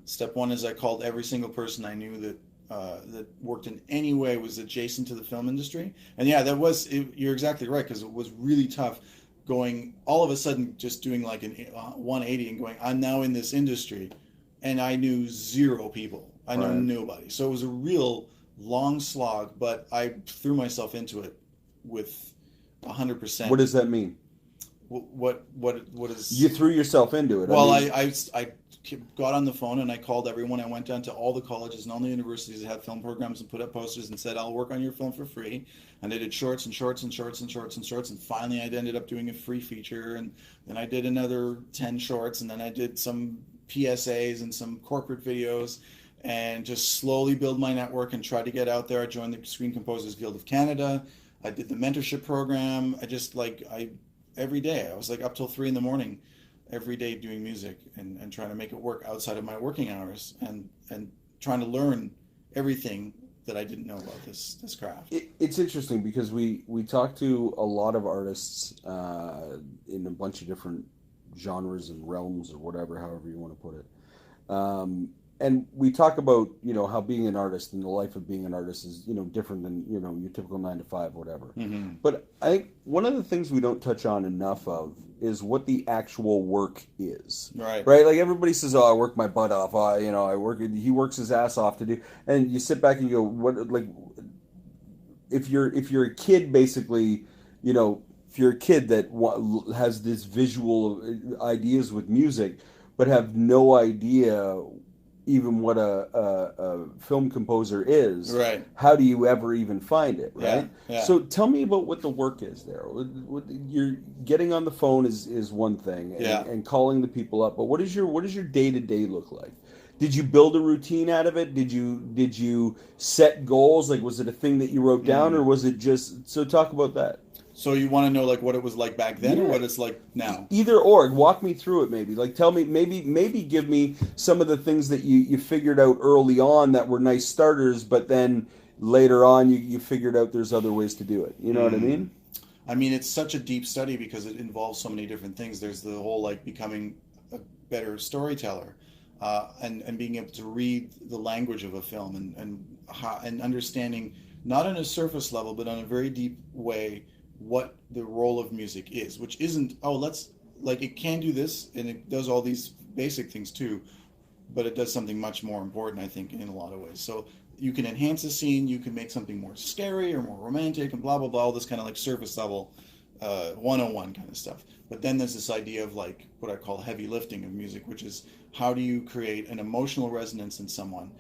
Step one is I called every single person I knew that worked in any way was adjacent to the film industry. And yeah, you're exactly right, because it was really tough going all of a sudden just doing like an 180 and going, I'm now in this industry, and I knew zero people. I know Right. nobody. So it was a real long slog, but I threw myself into it with What 100%. does that mean? What You is threw yourself into it. I Well, mean, I got on the phone and I called everyone. I went down to all the colleges and all the universities that had film programs and put up posters and said, I'll work on your film for free. And I did shorts and shorts and shorts and shorts and shorts. And finally, I ended up doing a free feature. And then I did another 10 shorts. And then I did some PSAs and some corporate videos, and just slowly build my network and try to get out there. I joined the Screen Composers Guild of Canada. I did the mentorship program. Every day, I was like up till 3 in the morning every day doing music, and trying to make it work outside of my working hours, and trying to learn everything that I didn't know about this craft. it's interesting because we talk to a lot of artists in a bunch of different genres and realms or whatever, however you want to put it. And we talk about how being an artist and the life of being an artist is different than your typical 9 to 5, whatever. Mm-hmm. But I think one of the things we don't touch on enough of is what the actual work is. Right. Right? Like everybody says, "Oh, I work my butt off. I work." He works his ass off to do, and you sit back and you go, "What?" Like, if you're a kid, basically, if you're a kid that has this visual ideas with music, but have no idea even what a film composer is, Right. how do you ever even find it, right? Yeah. So tell me about what the work is there. You're getting on the phone is one thing, Yeah. and calling the people up, but what does your day-to-day look like? Did you build a routine out of it? Did you set goals? Like, was it a thing that you wrote down, or Mm. was it just? So talk about that. So you want to know like what it was like back then, or Yeah. what it's like now? Either or, walk me through it. Maybe like tell me, maybe give me some of the things that you figured out early on that were nice starters, but then later on you figured out there's other ways to do it. You know what I Mm. mean? I mean, it's such a deep study because it involves so many different things. There's the whole like becoming a better storyteller, and being able to read the language of a film, and understanding, not on a surface level but on a very deep way, what the role of music is, which isn't, oh, let's, like, it can do this and it does all these basic things too, but it does something much more important, I think, in a lot of ways. So you can enhance a scene, you can make something more scary or more romantic and blah blah blah, all this kind of like surface level 101 kind of stuff. But then there's this idea of like what I call heavy lifting of music, which is how do you create an emotional resonance in someone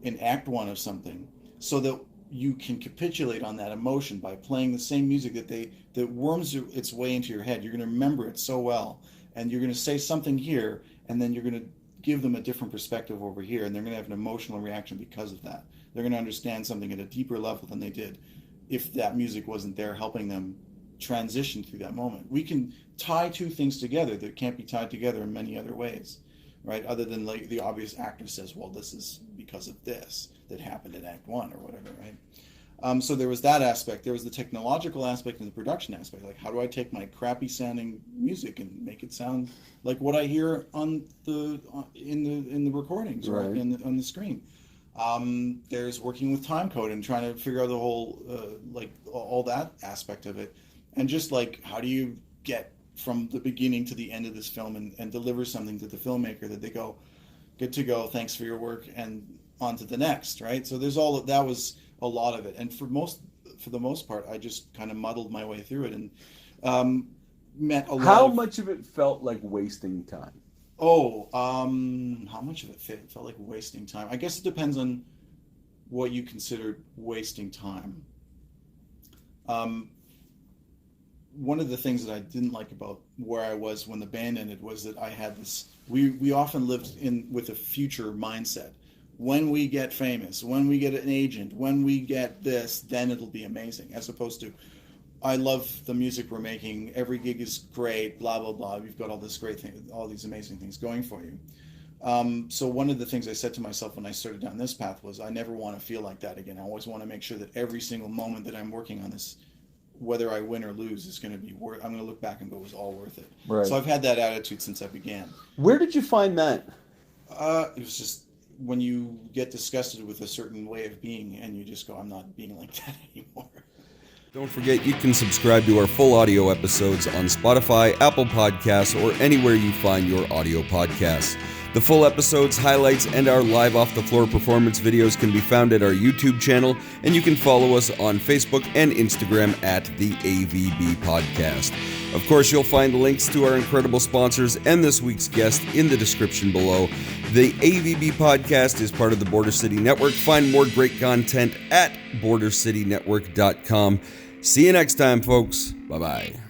in act one of something, so that you can capitulate on that emotion by playing the same music that worms its way into your head. You're going to remember it so well, and you're going to say something here, and then you're going to give them a different perspective over here, and they're going to have an emotional reaction because of that. They're going to understand something at a deeper level than they did if that music wasn't there helping them transition through that moment. We can tie two things together that can't be tied together in many other ways, right? Other than like the obvious actor says, well, this is because of this that happened in Act One or whatever, right? So there was that aspect. There was the technological aspect and the production aspect. Like, how do I take my crappy sounding music and make it sound like what I hear on the in the recordings, or Right. on the screen? There's working with time code and trying to figure out the whole like all that aspect of it, and just like how do you get from the beginning to the end of this film, and deliver something to the filmmaker that they go, good to go, thanks for your work, and on to the next, right? So there's all that was a lot of it, and for the most part, I just kind of muddled my way through it, and met a lot How of. much of it felt like wasting time? Oh, how much of it felt like wasting time? I guess it depends on what you consider wasting time. Um, One of the things that I didn't like about where I was when the band ended was that I had this. We often lived in with a future mindset. When we get famous, when we get an agent, when we get this, then it'll be amazing. As opposed to, I love the music we're making. Every gig is great. Blah blah blah. You've got all this great thing, all these amazing things going for you. So one of the things I said to myself when I started down this path was, I never want to feel like that again. I always want to make sure that every single moment that I'm working on this, whether I win or lose, is going to be worth. I'm going to look back and go, it was all worth it. Right. So I've had that attitude since I began. Where did you find that? It was just when you get disgusted with a certain way of being and you just go, I'm not being like that anymore. Don't forget you can subscribe to our full audio episodes on Spotify, Apple Podcasts, or anywhere you find your audio podcasts. The full episodes, highlights, and our live off-the-floor performance videos can be found at our YouTube channel, and you can follow us on Facebook and Instagram at the AVB Podcast. Of course, you'll find links to our incredible sponsors and this week's guest in the description below. The AVB Podcast is part of the Border City Network. Find more great content at bordercitynetwork.com. See you next time, folks. Bye-bye.